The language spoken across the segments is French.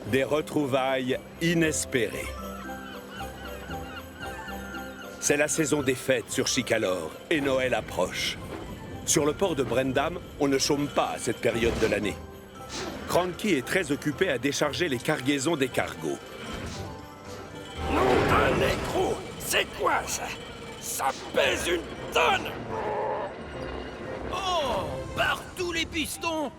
Des retrouvailles inespérées. C'est la saison des fêtes sur Chicalor et Noël approche. Sur le port de Brendam, on ne chôme pas à cette période de l'année. Cranky est très occupé à décharger les cargaisons des cargos. Nom d'un nécro! C'est quoi ça? Ça pèse une tonne! Oh! Par tous les pistons!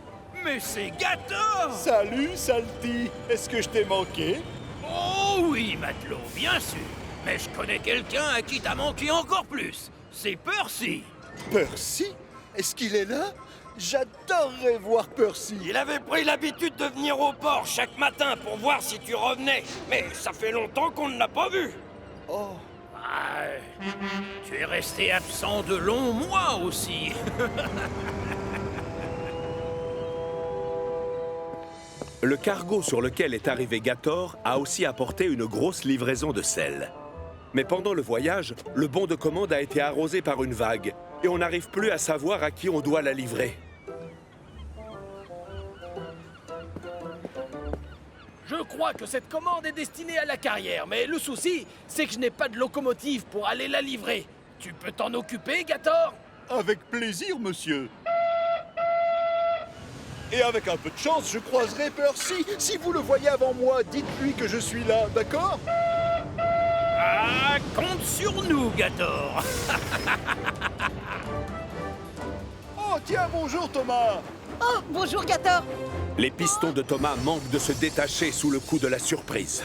Mais c'est Gator! Salut, Salty. Est-ce que je t'ai manqué? Oh oui, matelot, bien sûr! Mais je connais quelqu'un à qui t'as manqué encore plus! C'est Percy! Percy? Est-ce qu'il est là? J'adorerais voir Percy. Il avait pris l'habitude de venir au port chaque matin pour voir si tu revenais. Mais ça fait longtemps qu'on ne l'a pas vu. Oh, Ouais. Tu es resté absent de longs mois aussi! Le cargo sur lequel est arrivé Gator a aussi apporté une grosse livraison de sel. Mais pendant le voyage, le bon de commande a été arrosé par une vague et on n'arrive plus à savoir à qui on doit la livrer. Je crois que cette commande est destinée à la carrière, mais le souci, c'est que je n'ai pas de locomotive pour aller la livrer. Tu peux t'en occuper, Gator? avec plaisir, monsieur. Et avec un peu de chance, je croiserai Percy. Si vous le voyez avant moi, dites-lui que je suis là, d'accord? Ah, compte sur nous, Gator! Oh, tiens, bonjour, Thomas. Oh, bonjour Gator. Les pistons de Thomas manquent de se détacher sous le coup de la surprise.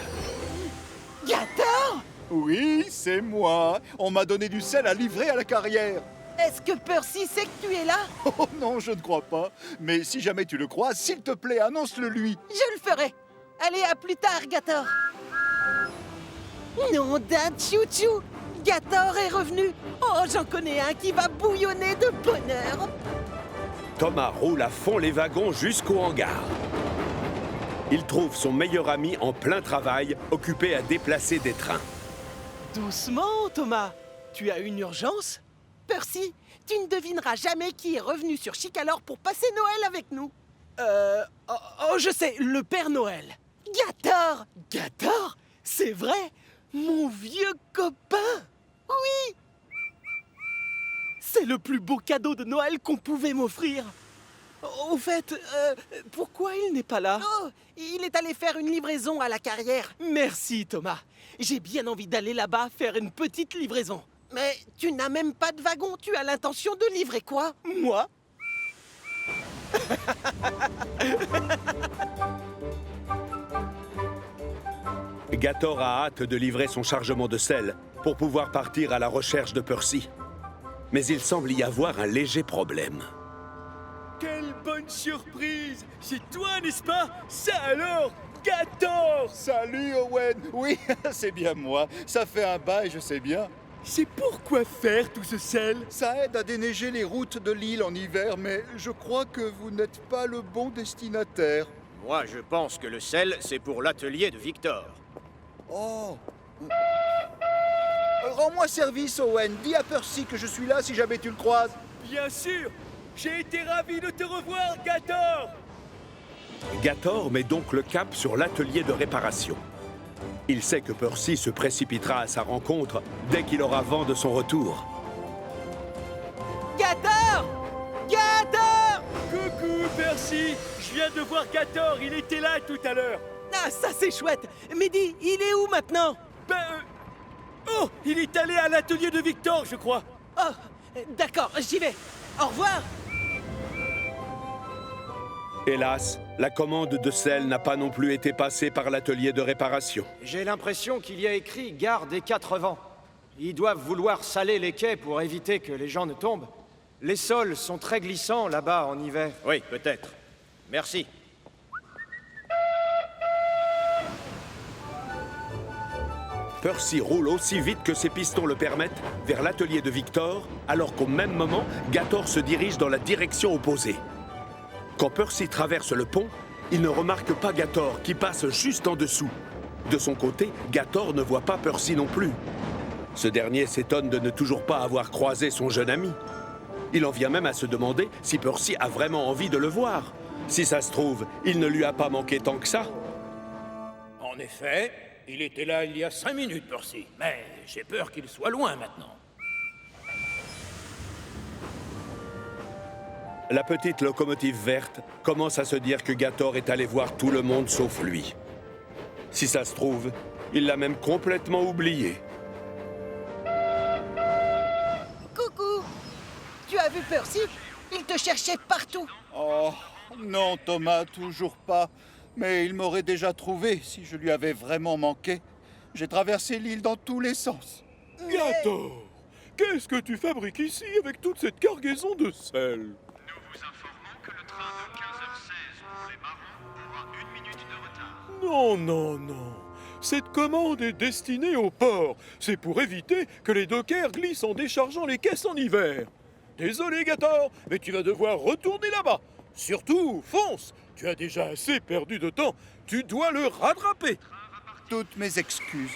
Gator? Oui, c'est moi. On m'a donné du sel à livrer à la carrière. Est-ce que Percy sait que tu es là? Oh non, je ne crois pas. Mais si jamais tu le crois, s'il te plaît, annonce-le lui. Je le ferai. Allez, à plus tard, Gator. Nom d'un tchou-tchou. Gator est revenu. Oh, j'en connais un qui va bouillonner de bonheur. Thomas roule à fond les wagons jusqu'au hangar. Il trouve son meilleur ami en plein travail, occupé à déplacer des trains. Doucement, Thomas. Tu as une urgence? Percy, tu ne devineras jamais qui est revenu sur Chicalor pour passer Noël avec nous. Oh, je sais, le Père Noël. Gator! Gator? C'est vrai? Mon vieux copain? Oui! C'est le plus beau cadeau de Noël qu'on pouvait m'offrir. Au fait, pourquoi il n'est pas là? Oh, il est allé faire une livraison à la carrière. Merci, Thomas. J'ai bien envie d'aller là-bas faire une petite livraison. Mais tu n'as même pas de wagon. Tu as l'intention de livrer quoi? Moi? Gator a hâte de livrer son chargement de sel pour pouvoir partir à la recherche de Percy. Mais il semble y avoir un léger problème. Quelle bonne surprise! C'est toi, n'est-ce pas? Ça alors, Gator! Salut, Owen. Oui, c'est bien moi. Ça fait un bail, je sais bien. C'est pourquoi faire tout ce sel? Ça aide à déneiger les routes de l'île en hiver, mais je crois que vous n'êtes pas le bon destinataire. Moi, je pense que le sel, c'est pour l'atelier de Victor. Oh. Rends-moi service, Owen. Dis à Percy que je suis là si jamais tu le croises. Bien sûr! J'ai été ravi de te revoir, Gator! Gator met donc le cap sur l'atelier de réparation. Il sait que Percy se précipitera à sa rencontre dès qu'il aura vent de son retour. Gator! Gator! Coucou, Percy! Je viens de voir Gator, il était là tout à l'heure. Ah, ça c'est chouette! Mais dis, il est où maintenant? Oh, il est allé à l'atelier de Victor, je crois. Oh, d'accord, j'y vais. Au revoir! Hélas, la commande de sel n'a pas non plus été passée par l'atelier de réparation. J'ai l'impression qu'il y a écrit « Gare des 4 vents ». Ils doivent vouloir saler les quais pour éviter que les gens ne tombent. Les sols sont très glissants là-bas en hiver. Oui, peut-être. Merci. Percy roule aussi vite que ses pistons le permettent vers l'atelier de Victor, alors qu'au même moment, Gator se dirige dans la direction opposée. Quand Percy traverse le pont, il ne remarque pas Gator qui passe juste en dessous. De son côté, Gator ne voit pas Percy non plus. Ce dernier s'étonne de ne toujours pas avoir croisé son jeune ami. Il en vient même à se demander si Percy a vraiment envie de le voir. Si ça se trouve, il ne lui a pas manqué tant que ça. En effet, il était là il y a 5 minutes, Percy. Mais j'ai peur qu'il soit loin maintenant. La petite locomotive verte commence à se dire que Gator est allé voir tout le monde sauf lui. Si ça se trouve, il l'a même complètement oublié. Coucou! Tu as vu Percy? Il te cherchait partout. Oh, non, Thomas, toujours pas. Mais il m'aurait déjà trouvé si je lui avais vraiment manqué. J'ai traversé l'île dans tous les sens. Gator, qu'est-ce que tu fabriques ici avec toute cette cargaison de sel? Nous vous informons que le train de 15h16 pour les marrons aura 1 minute de retard. Non, non, non. Cette commande est destinée au port. C'est pour éviter que les dockers glissent en déchargeant les caisses en hiver. Désolé, Gator, mais tu vas devoir retourner là-bas. Surtout, fonce. Tu as déjà assez perdu de temps. Tu dois le rattraper. Toutes mes excuses.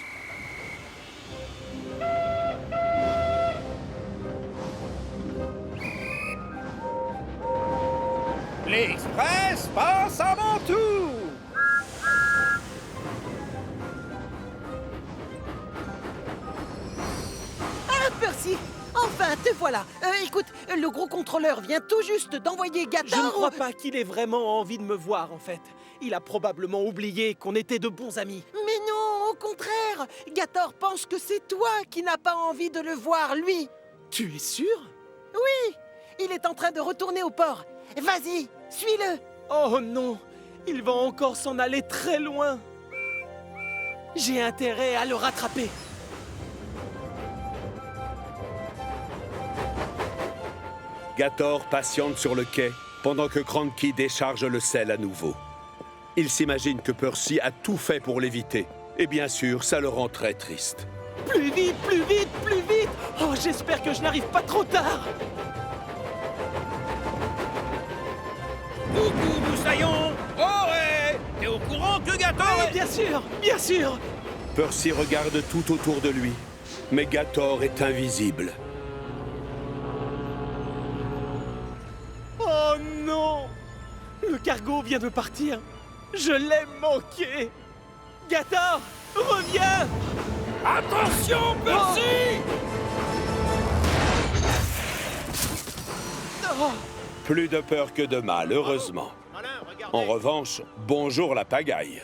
L'Express passe avant tout! Ah, Percy! Enfin, te voilà. Écoute, le gros contrôleur vient tout juste d'envoyer Gator... Je ne crois pas qu'il ait vraiment envie de me voir, en fait. Il a probablement oublié qu'on était de bons amis. Mais non, au contraire! Gator pense que c'est toi qui n'as pas envie de le voir, lui. Tu es sûr? Oui! Il est en train de retourner au port. Vas-y, suis-le! Oh non! Il va encore s'en aller très loin. J'ai intérêt à le rattraper. Gator patiente sur le quai pendant que Cranky décharge le sel à nouveau. Il s'imagine que Percy a tout fait pour l'éviter. Et bien sûr, ça le rend très triste. Plus vite, plus vite, plus vite! Oh, j'espère que je n'arrive pas trop tard! Coucou, Moussaillon! Oh ouais! T'es au courant que Gator Oui, est... bien sûr, bien sûr! Percy regarde tout autour de lui, mais Gator est invisible. Oh non! Le cargo vient de partir. Je l'ai manqué. Gator, reviens! Attention, Percy! Oh, Plus de peur que de mal, heureusement. En revanche, bonjour la pagaille.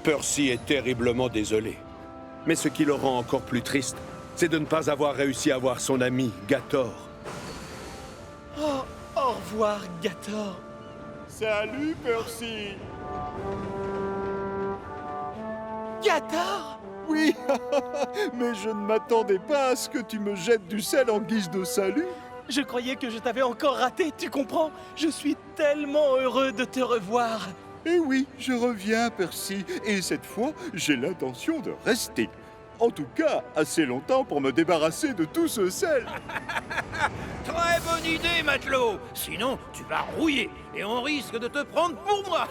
Percy est terriblement désolé. Mais ce qui le rend encore plus triste, c'est de ne pas avoir réussi à voir son ami, Gator. oh, au revoir, Gator. Salut, Percy. Gator! Oui, mais je ne m'attendais pas à ce que tu me jettes du sel en guise de salut. Je croyais que je t'avais encore raté, tu comprends? Je suis tellement heureux de te revoir. Eh oui, je reviens, Percy, et cette fois, j'ai l'intention de rester. En tout cas, assez longtemps pour me débarrasser de tout ce sel. Très bonne idée, matelot! Sinon, tu vas rouiller et on risque de te prendre pour moi!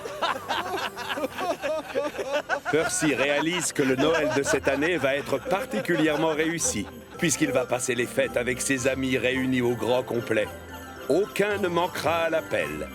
Percy réalise que le Noël de cette année va être particulièrement réussi, puisqu'il va passer les fêtes avec ses amis réunis au grand complet. Aucun ne manquera à l'appel.